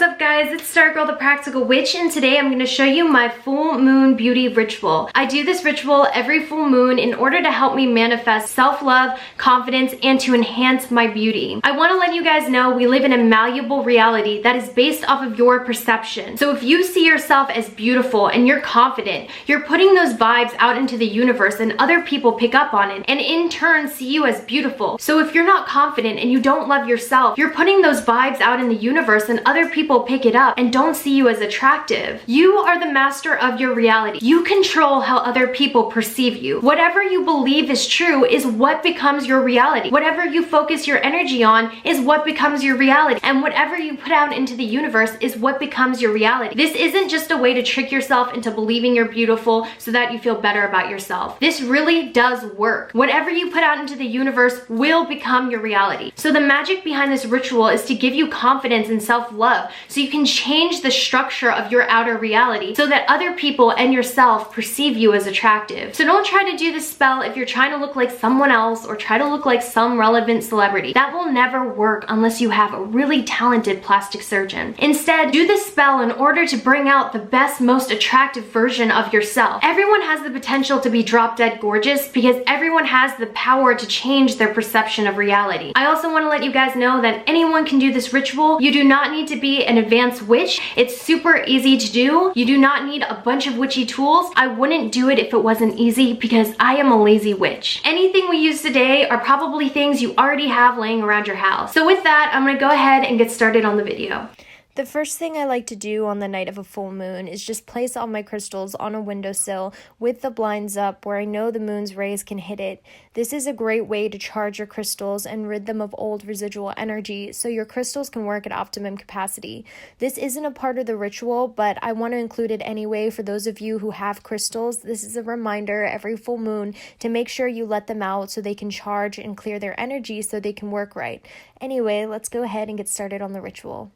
up guys, it's Stargirl the Practical Witch, and today I'm going to show you my full moon beauty ritual. I do this ritual every full moon in order to help me manifest self-love, confidence, and to enhance my beauty. I want to let you guys know we live in a malleable reality that is based off of your perception. So if you see yourself as beautiful and you're confident, you're putting those vibes out into the universe and other people pick up on it and in turn see you as beautiful. So if you're not confident and you don't love yourself, you're putting those vibes out in the universe and other people pick it up and don't see you as attractive. You are the master of your reality. You control how other people perceive you. Whatever you believe is true is what becomes your reality. Whatever you focus your energy on is what becomes your reality. And whatever you put out into the universe is what becomes your reality. This isn't just a way to trick yourself into believing you're beautiful so that you feel better about yourself. This really does work. Whatever you put out into the universe will become your reality. So the magic behind this ritual is to give you confidence and self-love so you can change the structure of your outer reality so that other people and yourself perceive you as attractive. So don't try to do this spell if you're trying to look like someone else or try to look like some relevant celebrity. That will never work unless you have a really talented plastic surgeon. Instead, do this spell in order to bring out the best, most attractive version of yourself. Everyone has the potential to be drop dead gorgeous because everyone has the power to change their perception of reality. I also want to let you guys know that anyone can do this ritual. You do not need to be an advanced witch. It's super easy to do. You do not need a bunch of witchy tools. I wouldn't do it if it wasn't easy because I am a lazy witch. Anything we use today are probably things you already have laying around your house. So with that, I'm gonna go ahead and get started on the video. The first thing I like to do on the night of a full moon is just place all my crystals on a windowsill with the blinds up where I know the moon's rays can hit it. This is a great way to charge your crystals and rid them of old residual energy so your crystals can work at optimum capacity. This isn't a part of the ritual, but I want to include it anyway for those of you who have crystals. This is a reminder every full moon to make sure you let them out so they can charge and clear their energy so they can work right. Anyway, let's go ahead and get started on the ritual.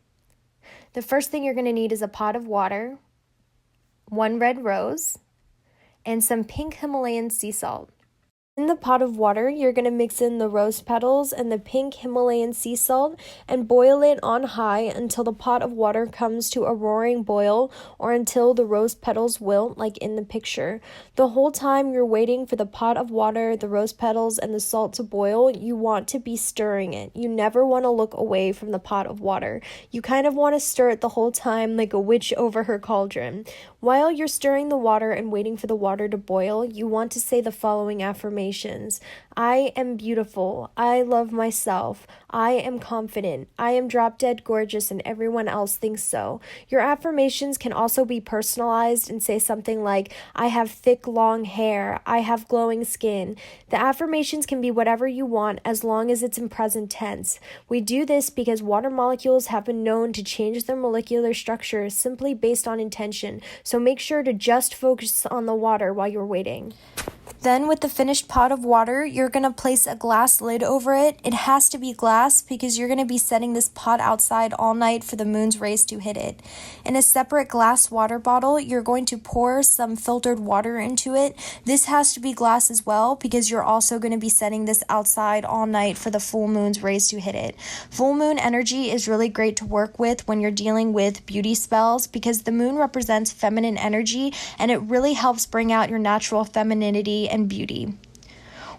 The first thing you're going to need is a pot of water, 1 red rose, and some pink Himalayan sea salt. In the pot of water, you're going to mix in the rose petals and the pink Himalayan sea salt and boil it on high until the pot of water comes to a roaring boil or until the rose petals wilt like in the picture. The whole time you're waiting for the pot of water, the rose petals, and the salt to boil, you want to be stirring it. You never want to look away from the pot of water. You kind of want to stir it the whole time like a witch over her cauldron. While you're stirring the water and waiting for the water to boil, you want to say the following affirmations. I am beautiful. I love myself. I am confident. I am drop dead gorgeous and everyone else thinks so. Your affirmations can also be personalized and say something like, I have thick long hair. I have glowing skin. The affirmations can be whatever you want as long as it's in present tense. We do this because water molecules have been known to change their molecular structure simply based on intention. So make sure to just focus on the water while you're waiting. Then with the finished pot of water, you're going to place a glass lid over it. It has to be glass because you're going to be setting this pot outside all night for the moon's rays to hit it. In a separate glass water bottle, you're going to pour some filtered water into it. This has to be glass as well because you're also going to be setting this outside all night for the full moon's rays to hit it. Full moon energy is really great to work with when you're dealing with beauty spells because the moon represents feminine energy and it really helps bring out your natural femininity and beauty.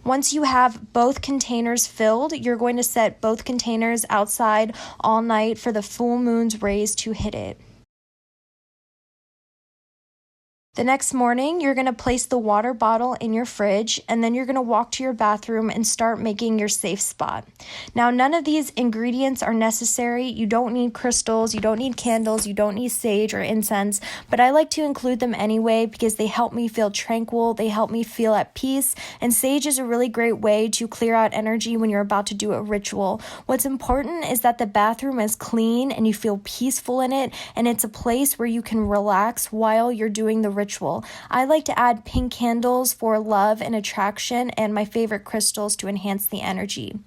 Once you have both containers filled, you're going to set both containers outside all night for the full moon's rays to hit it. The next morning, you're going to place the water bottle in your fridge, and then you're going to walk to your bathroom and start making your safe spot. Now, none of these ingredients are necessary. You don't need crystals, you don't need candles, you don't need sage or incense, but I like to include them anyway because they help me feel tranquil, they help me feel at peace, and sage is a really great way to clear out energy when you're about to do a ritual. What's important is that the bathroom is clean and you feel peaceful in it, and it's a place where you can relax while you're doing the ritual. I like to add pink candles for love and attraction and my favorite crystals to enhance the energy.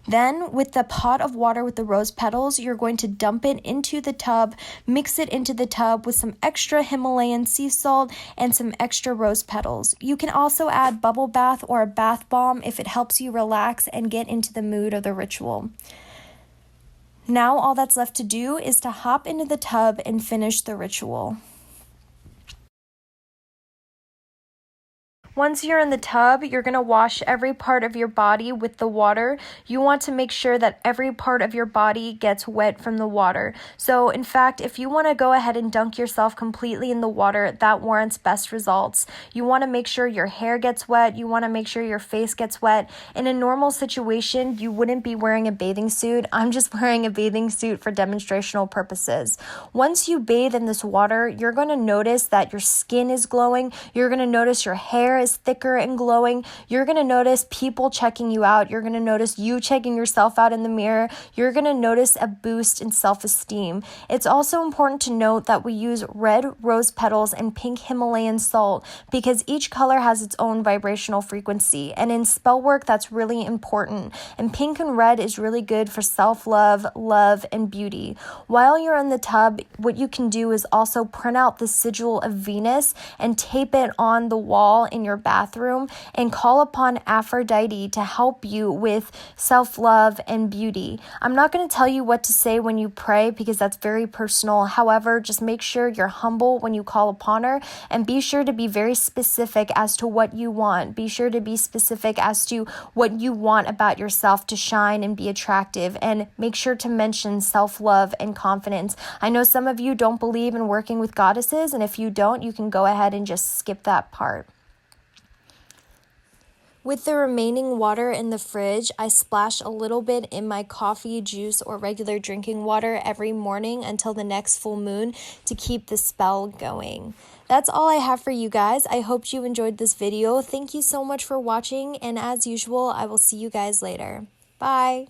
Then with the pot of water with the rose petals, you're going to dump it into the tub, mix it into the tub with some extra Himalayan sea salt and some extra rose petals. You can also add bubble bath or a bath bomb if it helps you relax and get into the mood of the ritual. Now all that's left to do is to hop into the tub and finish the ritual. Once you're in the tub, you're going to wash every part of your body with the water. You want to make sure that every part of your body gets wet from the water. So in fact, if you want to go ahead and dunk yourself completely in the water, that warrants best results. You want to make sure your hair gets wet. You want to make sure your face gets wet. In a normal situation, you wouldn't be wearing a bathing suit. I'm just wearing a bathing suit for demonstrational purposes. Once you bathe in this water, you're going to notice that your skin is glowing. You're going to notice your hair is thicker and glowing. You're going to notice people checking you out. You're going to notice you checking yourself out in the mirror. You're going to notice a boost in self-esteem. It's also important to note that we use red rose petals and pink Himalayan salt because each color has its own vibrational frequency. And in spell work, that's really important. And pink and red is really good for self-love, love, and beauty. While you're in the tub, what you can do is also print out the sigil of Venus and tape it on the wall in your bathroom and call upon Aphrodite to help you with self-love and beauty. I'm not going to tell you what to say when you pray because that's very personal. However, just make sure you're humble when you call upon her and be sure to be very specific as to what you want. Be sure to be specific as to what you want about yourself to shine and be attractive, and make sure to mention self-love and confidence. I know some of you don't believe in working with goddesses, and if you don't, you can go ahead and just skip that part. With the remaining water in the fridge, I splash a little bit in my coffee, juice, or regular drinking water every morning until the next full moon to keep the spell going. That's all I have for you guys. I hope you enjoyed this video. Thank you so much for watching, and as usual, I will see you guys later. Bye!